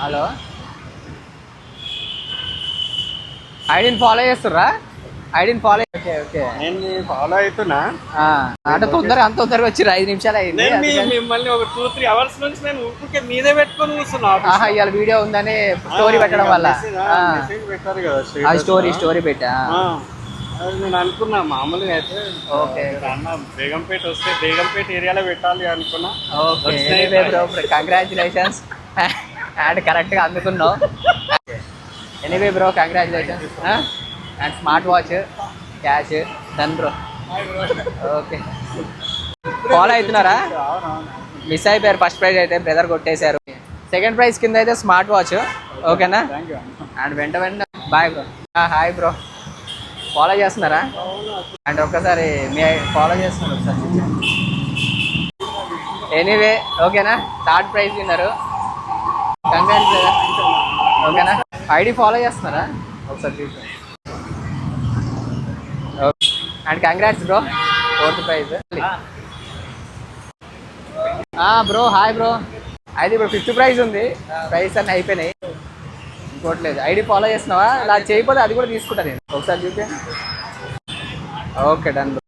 Hello, ఐడిని follow చేస్తుర్రా? ఐడిని follow okay okay నేను ఫాలో అవుతున్నా. అంటే అంత తొందరగా వచ్చి 5 నిమిషాలు అయింది. మిమ్మల్ని ఒక 2-3 అవర్స్ నుంచి నేను ఊరికే మీదే పెట్టుకొని కూర్చున్నా. ఇవాళ వీడియో ఉందని స్టోరీ పెట్టడం వల్ల పెట్టారు కదా, స్టోరీ పెట్టా. నేను అనుకున్నా మామూలుగా అయితే ఓకే అన్న బేగంపేట వస్తే బేగంపేట ఏరియాలో పెట్టాలి అనుకున్నా. ఓకే బ్రో, కంగ్రాచులేషన్స్ అండ్ కరెక్ట్గా అందుకున్నావు. Anyway bro, congratulations and smart watch cash done bro. Okay, follow అవుతున్నారా? మిస్ అయిపోయారు. ఫస్ట్ ప్రైజ్ అయితే బ్రదర్ కొట్టేశారు. సెకండ్ ప్రైజ్ కింద అయితే స్మార్ట్ వాచ్. ఓకేనా? అండ్ వెంట బాయ్ బ్రో. హాయ్ బ్రో, ఫాలో చేస్తున్నారా? అండ్ ఒక్కసారి మీ ఫాలో చేస్తున్నారు ఒకసారి. ఎనీవే ఓకేనా, థర్డ్ ప్రైజ్ విన్నారు. Congrats brother. ఓకేనా, ఐడి ఫాలో చేస్తున్నారా? ఒకసారి చూసాను. Okay and congrats bro, fourth prize. Bro hi bro. అయితే ఇప్పుడు ఫిఫ్త్ ప్రైజ్ ఉంది. ప్రైజ్ అన్నీ అయిపోయినాయి, ఇంకోట్లేదు. ఐడి ఫాలో చేస్తున్నావా? ఇలా చేయకపోతే అది కూడా తీసుకుంటా నేను. ఒకసారి చూపి. Okay done bro.